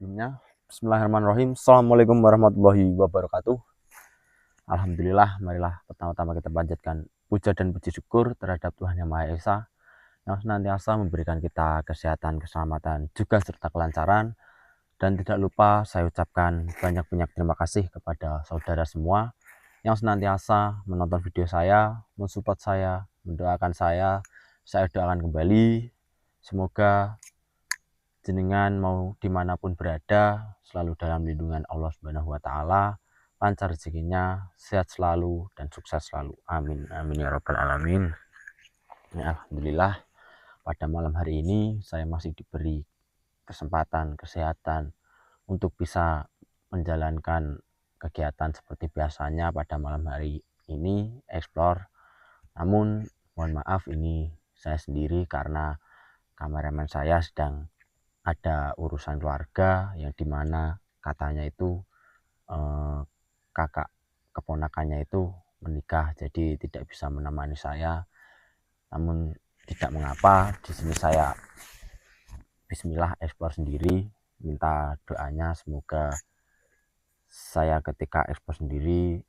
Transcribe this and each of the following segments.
Sebelumnya, bismillahirrahmanirrahim. Assalamualaikum warahmatullahi wabarakatuh. Alhamdulillah, marilah pertama-tama kita panjatkan puja dan puji syukur terhadap Tuhan Yang Maha Esa yang senantiasa memberikan kita kesehatan, keselamatan, juga serta kelancaran. Dan tidak lupa saya ucapkan banyak-banyak terima kasih kepada saudara semua yang senantiasa menonton video saya, mensupport saya, mendoakan saya. Saya doakan kembali, semoga jenengan mau dimanapun berada selalu dalam lindungan Allah Subhanahu wa Ta'ala, lancar rezekinya, sehat selalu dan sukses selalu, amin amin ya rabbal alamin. Ya, alhamdulillah pada malam hari ini saya masih diberi kesempatan, kesehatan untuk bisa menjalankan kegiatan seperti biasanya pada malam hari ini, explore. Namun mohon maaf, ini saya sendiri karena kameramen saya sedang ada urusan keluarga yang dimana katanya itu kakak keponakannya itu menikah, jadi tidak bisa menemani saya. Namun tidak mengapa, di sini saya bismillah ekspor sendiri, minta doanya semoga saya ketika ekspor sendiri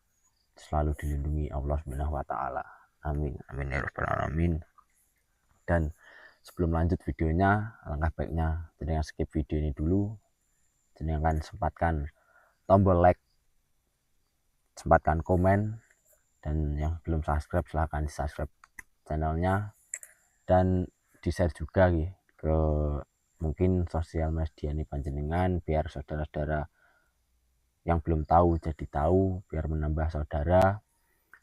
selalu dilindungi Allah Subhanahu wa Ta'ala, amin amin ya rabbal alamin. Dan sebelum lanjut videonya, alangkah baiknya jangan skip video ini dulu, jangan sempatkan tombol like, sempatkan komen, dan yang belum subscribe silahkan di subscribe channelnya dan di share juga ke mungkin sosial media ini panjenengan, biar saudara-saudara yang belum tahu jadi tahu, biar menambah saudara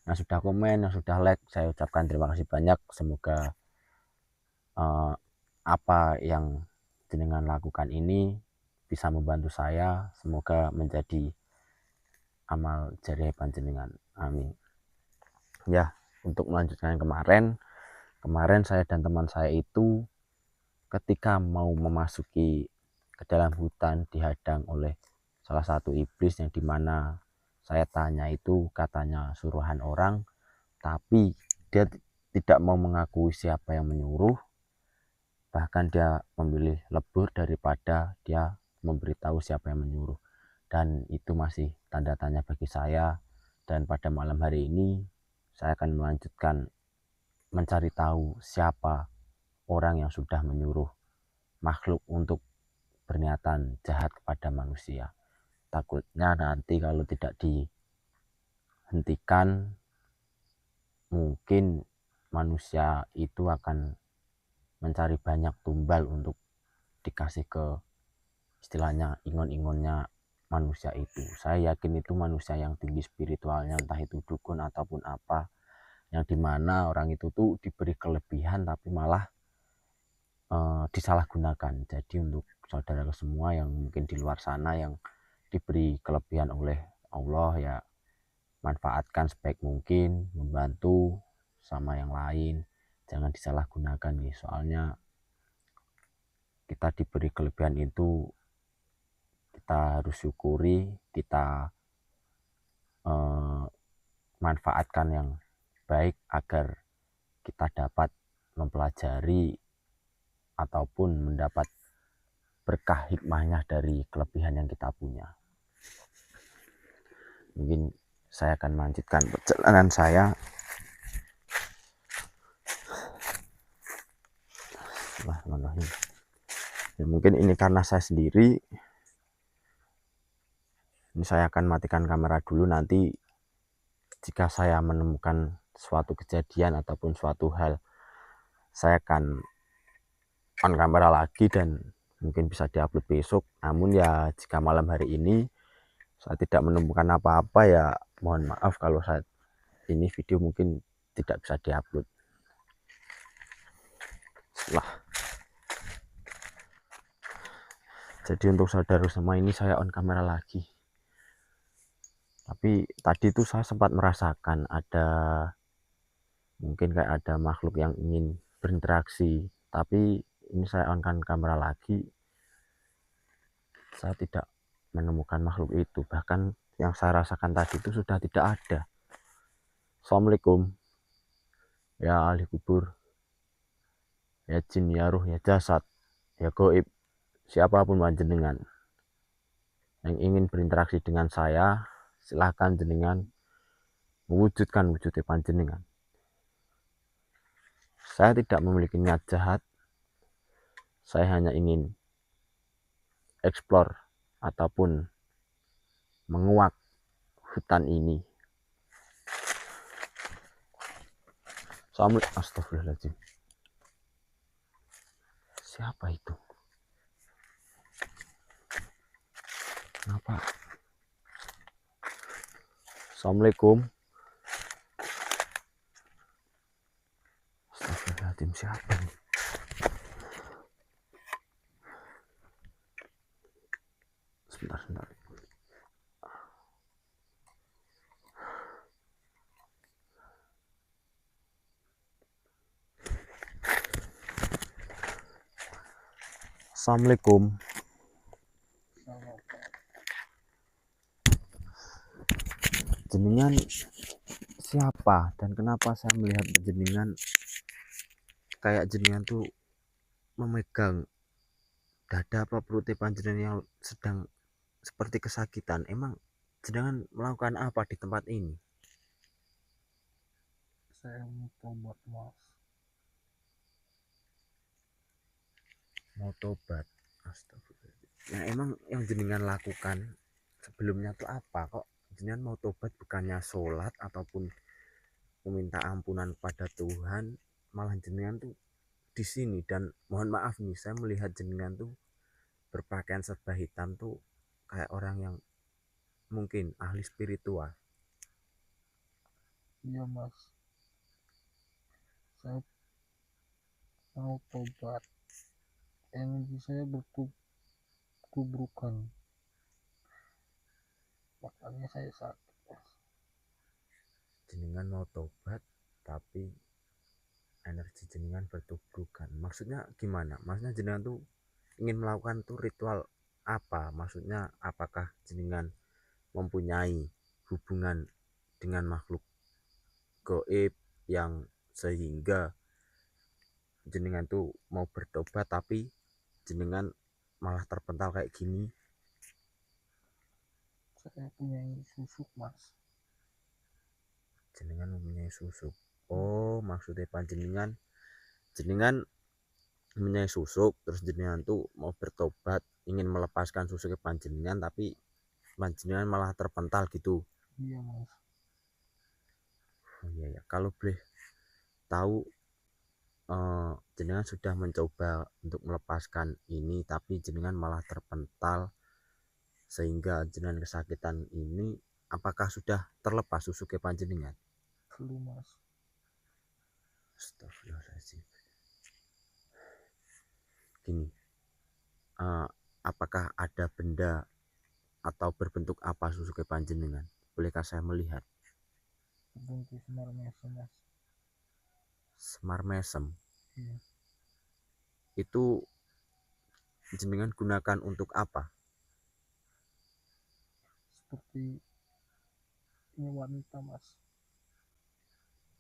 yang sudah komen, yang sudah like. Saya ucapkan terima kasih banyak. Semoga apa yang jenengan lakukan ini bisa membantu saya, semoga menjadi amal jariah panjenengan, amin. Ya, untuk melanjutkan kemarin saya dan teman saya itu ketika mau memasuki ke dalam hutan dihadang oleh salah satu iblis yang dimana saya tanya itu katanya suruhan orang, tapi dia tidak mau mengakui siapa yang menyuruh. Bahkan dia memilih lebur daripada dia memberitahu siapa yang menyuruh, dan itu masih tanda tanya bagi saya. Dan pada malam hari ini saya akan melanjutkan mencari tahu siapa orang yang sudah menyuruh makhluk untuk berniatan jahat kepada manusia. Takutnya nanti kalau tidak dihentikan, mungkin manusia itu akan mencari banyak tumbal untuk dikasih ke istilahnya ingon-ingonnya manusia itu. Saya yakin itu manusia yang tinggi spiritualnya, entah itu dukun ataupun apa, yang dimana orang itu tuh diberi kelebihan tapi malah disalahgunakan. Jadi untuk saudara semua yang mungkin di luar sana yang diberi kelebihan oleh Allah, ya manfaatkan sebaik mungkin, membantu sama yang lain, jangan disalahgunakan nih. Soalnya kita diberi kelebihan itu kita harus syukuri, kita manfaatkan yang baik agar kita dapat mempelajari ataupun mendapat berkah hikmahnya dari kelebihan yang kita punya. Mungkin saya akan melanjutkan perjalanan saya. Ya, mungkin ini karena saya sendiri, ini saya akan matikan kamera dulu. Nanti jika saya menemukan suatu kejadian ataupun suatu hal, saya akan on kamera lagi dan mungkin bisa diupload besok. Namun ya jika malam hari ini saya tidak menemukan apa-apa, ya mohon maaf kalau saat ini video mungkin tidak bisa diupload. Jadi untuk saudara semua ini saya on kamera lagi. Tapi tadi itu saya sempat merasakan ada mungkin kayak ada makhluk yang ingin berinteraksi, tapi ini saya on kan kamera lagi, saya tidak menemukan makhluk itu. Bahkan yang saya rasakan tadi itu sudah tidak ada. Assalamualaikum ya ahli kubur, ya jin, ya ruh, ya jasad, ya goib, siapapun panjenengan, yang ingin berinteraksi dengan saya, silahkan jenengan mewujudkan wujudnya panjenengan. Saya tidak memiliki niat jahat, saya hanya ingin eksplor ataupun menguak hutan ini. Astagfirullahaladzim. Siapa itu? Kenapa? Assalamualaikum. Astagfirullahaladzim, siapa ini? Sebentar. Assalamualaikum. Jenengan siapa dan kenapa saya melihat jenengan kayak jenengan tuh memegang dada apa perut panjenengan yang sedang seperti kesakitan? Emang jenengan melakukan apa di tempat ini? Saya mau tobat, Mas. Mau tobat? Astagfirullah. Nah, emang yang jenengan lakukan sebelumnya tuh apa? Kok jenengan mau tobat bukannya sholat ataupun meminta ampunan kepada Tuhan, malah jenengan tuh di sini? Dan mohon maaf nih, saya melihat jenengan tuh berpakaian serba hitam tuh kayak orang yang mungkin ahli spiritual. Iya, Mas. Saya mau tobat. Energi saya bertubrukan. Makanya saya sakit, Mas. Jenengan mau tobat tapi energi jenengan bertubrukan. Maksudnya gimana? Maksudnya jenengan tuh ingin melakukan tuh ritual apa? Maksudnya apakah jenengan mempunyai hubungan dengan makhluk gaib yang sehingga jenengan tuh mau bertobat tapi jenengan malah terpental kayak gini? Saya punya susuk, Mas. Jenengan mempunyai susuk. Oh, maksudnya panjenengan jenengan mempunyai susuk, terus jenengan tuh mau bertobat, ingin melepaskan susuknya panjenengan, tapi panjenengan malah terpental gitu. Iya, Mas. Oh, iya ya. Kalau boleh tahu, jenengan sudah mencoba untuk melepaskan ini, tapi jenengan malah terpental sehingga jenengan kesakitan ini. Apakah sudah terlepas susuknya panjenengan? Belum, Mas. Astagfirullahaladzim. Gini, apakah ada benda atau berbentuk apa susuknya panjenengan? Bolehkah saya melihat? Berbentuk semar mesem, Mas. Semar mesem. Iya. Itu jenengan gunakan untuk apa? Seperti ini wanita, Mas.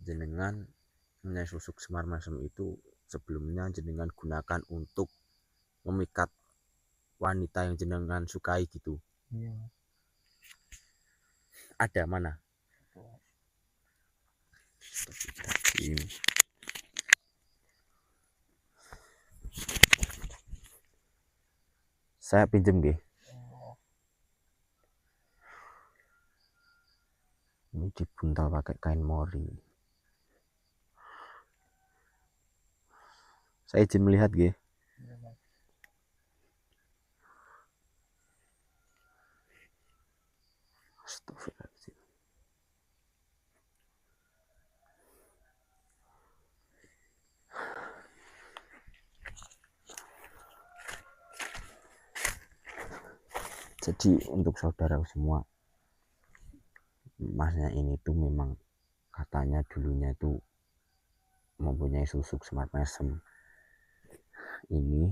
Jenengan punya susuk semar mesem itu sebelumnya jenengan gunakan untuk memikat wanita yang jenengan sukai gitu? Iya, Mas. Ada mana? Ini. Saya pinjem nggih. Ini dibuntal pakai kain mori. Saya izin melihat nggih. Iya, Mas. Astagfirullahaladzim. Jadi untuk saudara semua, masnya ini tuh memang katanya dulunya itu mempunyai susuk semar mesem ini.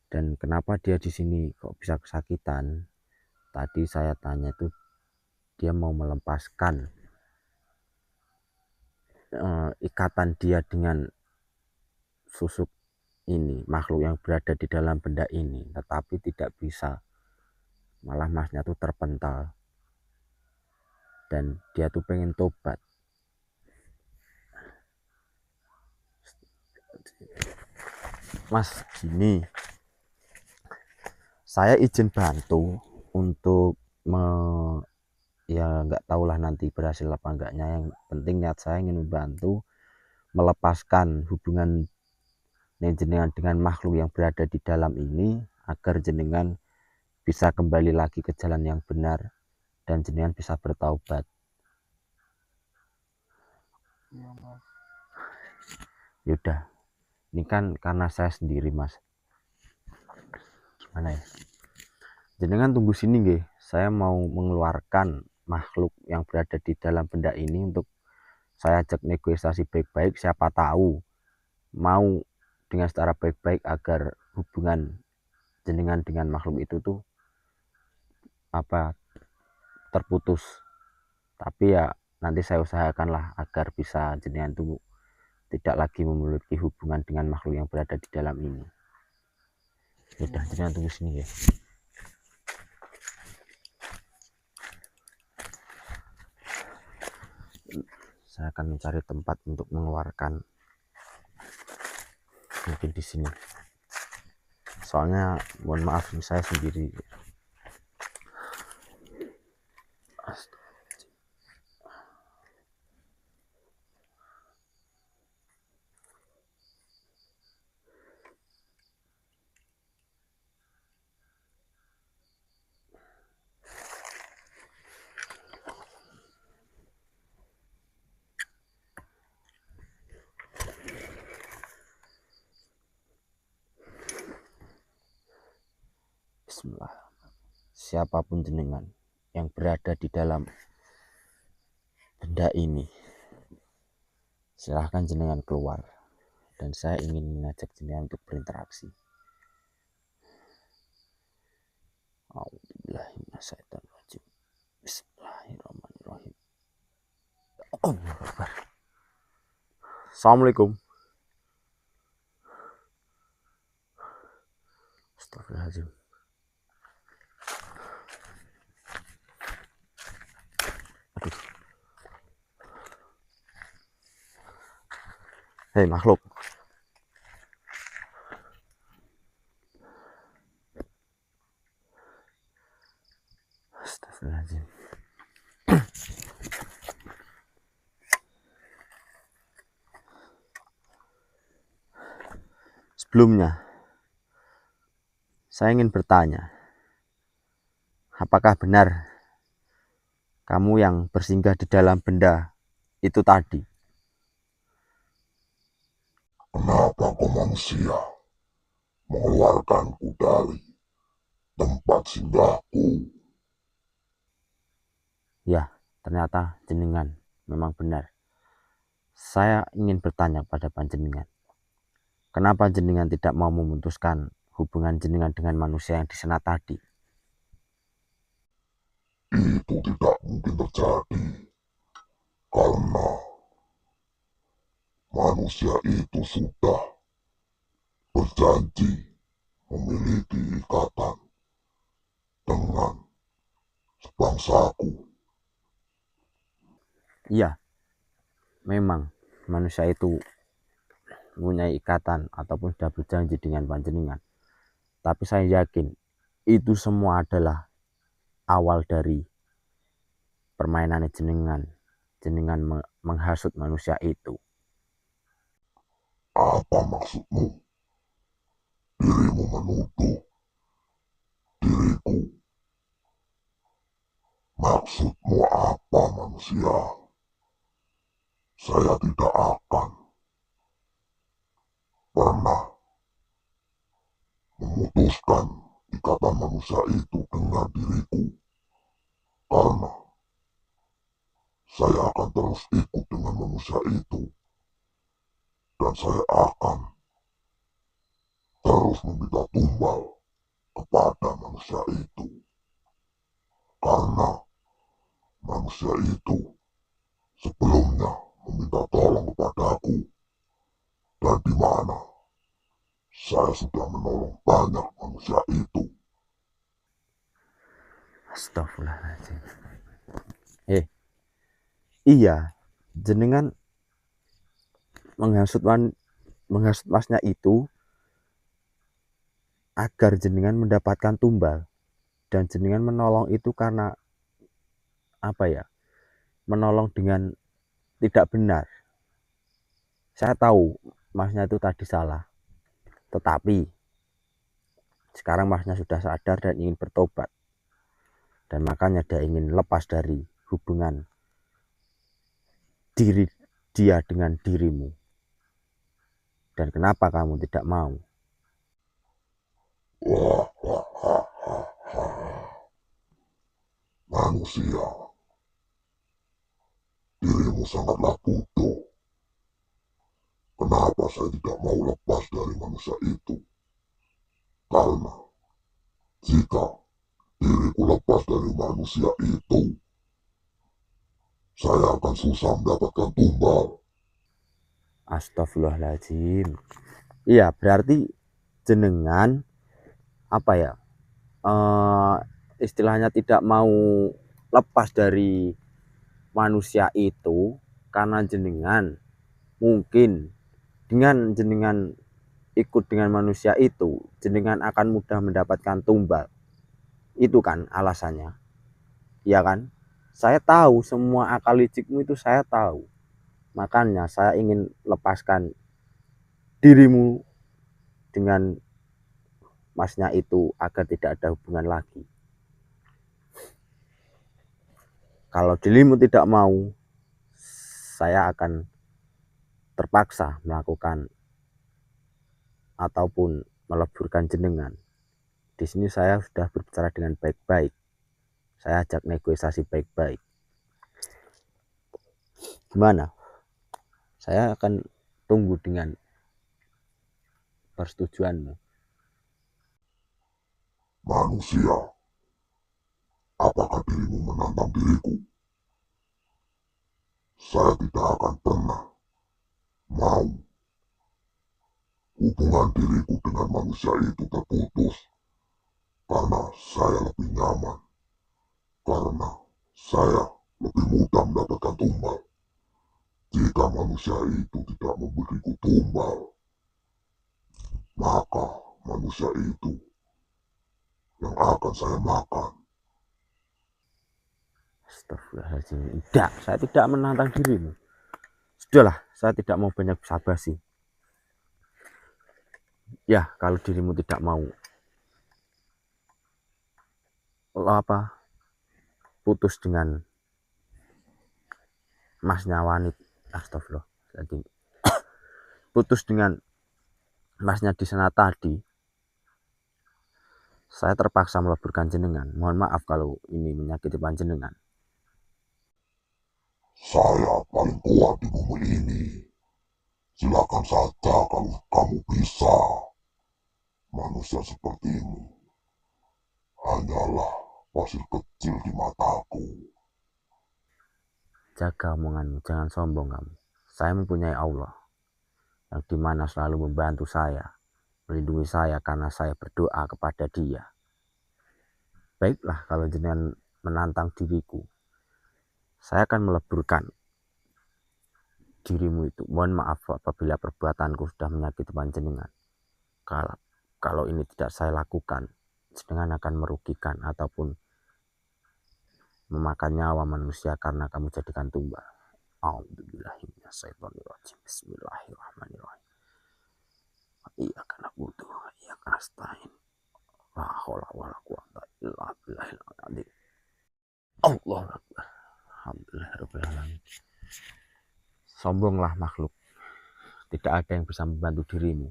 Dan kenapa dia di sini kok bisa kesakitan? Tadi saya tanya itu dia mau melepaskan ikatan dia dengan susuk ini, makhluk yang berada di dalam benda ini, tetapi tidak bisa. Malah masnya tuh terpental dan dia tuh pengen tobat. Mas, gini, saya izin bantu untuk ya nggak tahulah nanti berhasil apa enggaknya, yang penting niat saya ingin membantu melepaskan hubungan jenengan dengan makhluk yang berada di dalam ini, agar jenengan bisa kembali lagi ke jalan yang benar dan jenengan bisa bertaubat. Iya mas. Yaudah, ini kan karena saya sendiri mas, gimana ya, jenengan tunggu sini nggih, saya mau mengeluarkan makhluk yang berada di dalam benda ini untuk saya ajak negosiasi baik-baik, siapa tahu mau dengan secara baik-baik agar hubungan jenengan dengan makhluk itu tuh terputus. Tapi ya nanti saya usahakanlah agar bisa jenengan tuh tidak lagi memiliki hubungan dengan makhluk yang berada di dalam ini. Udah, jenengan tunggu sini ya. Saya akan mencari tempat untuk mengeluarkan, mungkin di sini. Soalnya mohon maaf, saya sendiri. Bismillah. Siapapun jenengan yang berada di dalam benda ini, silahkan jenengan keluar, dan saya ingin mengajak jenengan untuk berinteraksi. A'udzubillahiminasyaitonirrajim. Bismillahirrahmanirrahim. Allahu Akbar. Assalamualaikum. Astagfirullahaladzim. Aduh. Hei makhluk. Astagfirullahaladzim. Sebelumnya, saya ingin bertanya, apakah benar kamu yang bersinggah di dalam benda itu tadi? Kenapa kau manusia mengeluarkanku dari tempat singgahku? Ya, ternyata jenengan memang benar. Saya ingin bertanya pada panjenengan, kenapa jenengan tidak mau memutuskan hubungan jenengan dengan manusia yang di sana tadi? Itu tidak mungkin terjadi karena manusia itu sudah berjanji memiliki ikatan dengan sebangsaku. Iya, memang manusia itu mempunyai ikatan ataupun sudah berjanji dengan panjenengan. Tapi saya yakin itu semua adalah awal dari permainan jenengan. Jenengan menghasut manusia itu. Apa maksudmu? Dirimu menuduh diriku. Maksudmu apa, manusia? Saya tidak akan pernah memutuskan ikatan manusia itu dengan diriku, karena saya akan terus ikut dengan manusia itu, dan saya akan terus meminta tumbal kepada manusia itu, karena manusia itu sebelumnya meminta tolong kepadaku, dan di mana Saya sudah menolong banyak manusia itu. Astagfirullahaladzim. Iya, jenengan menghasut masnya itu agar jenengan mendapatkan tumbal, dan jenengan menolong itu karena apa ya, menolong dengan tidak benar. Saya tahu masnya itu tadi salah, tetapi sekarang masnya sudah sadar dan ingin bertobat, dan makanya dia ingin lepas dari hubungan diri dia dengan dirimu. Dan kenapa kamu tidak mau? Wah, manusia, dirimu sangatlah bodoh. Kenapa saya tidak mau lepas dari manusia itu? Karena jika diriku lepas dari manusia itu, saya akan susah mendapatkan tumbal. Astagfirullahaladzim. Iya, berarti jenengan apa ya, istilahnya tidak mau lepas dari manusia itu karena jenengan mungkin dengan jenengan ikut dengan manusia itu, jenengan akan mudah mendapatkan tumbal. Itu kan alasannya, ya kan? Saya tahu semua akal licikmu itu, saya tahu. Makanya saya ingin lepaskan dirimu dengan masnya itu agar tidak ada hubungan lagi. Kalau dirimu tidak mau, saya akan terpaksa melakukan ataupun meleburkan jenengan. Di sini saya sudah berbicara dengan baik-baik. Saya ajak negosiasi baik-baik. Gimana? Saya akan tunggu dengan persetujuanmu. Manusia, apakah dirimu menantang diriku? Saya tidak akan pernah mau hubungan diriku dengan manusia itu terputus, karena saya lebih nyaman, karena saya lebih mudah mendapatkan tumbal. Jika manusia itu tidak memberiku tumbal, maka manusia itu yang akan saya makan. Astagfirullahaladzim. Tidak, saya tidak menantang dirimu. Sudahlah, saya tidak mau banyak basa-basi. Ya, kalau dirimu tidak mau putus dengan masnya wanita, astagfirullah, jadi putus dengan masnya di sana tadi, saya terpaksa meleburkan jenengan. Mohon maaf kalau ini menyakiti panjenengan. Saya paling kuat di bumi ini. Silakan saja kalau kamu bisa. Manusia sepertimu hanyalah pasir kecil di mataku. Jaga omonganmu, jangan sombong kamu. Saya mempunyai Allah yang dimana selalu membantu saya, melindungi saya karena saya berdoa kepada Dia. Baiklah, kalau jenengan menantang diriku, saya akan meleburkan dirimu itu. Mohon maaf apabila perbuatanku sudah menyakiti panjenengan. Kalau ini tidak saya lakukan, jenengan akan merugikan ataupun memakan nyawa manusia karena kamu jadikan tumbal. A'udzubillahiminasyaitonirrajim. Bismillahirrahmanirrahim. Iyyaka na'budu wa iyyaka nasta'in. La haula wala quwwata illa billahil azim. Allahu akbar. Alhamdulillahirabbil alamin. Sombonglah makhluk. Tidak ada yang bisa membantu dirimu.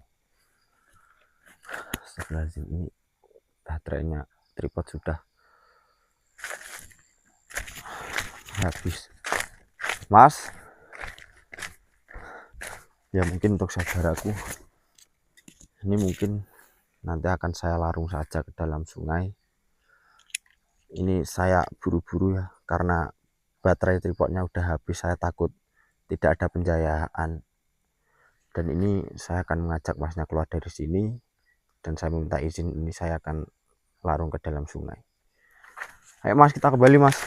Astagfirullahaladzim, ini baterainya tripod sudah habis. Mas, ya mungkin untuk saudaraku ini mungkin nanti akan saya larung saja ke dalam sungai. Ini saya buru-buru ya, karena baterai tripodnya udah habis. Saya takut tidak ada pencahayaan Dan ini saya akan mengajak masnya keluar dari sini, dan saya meminta izin, ini saya akan larung ke dalam sungai. Ayo mas, kita kembali mas.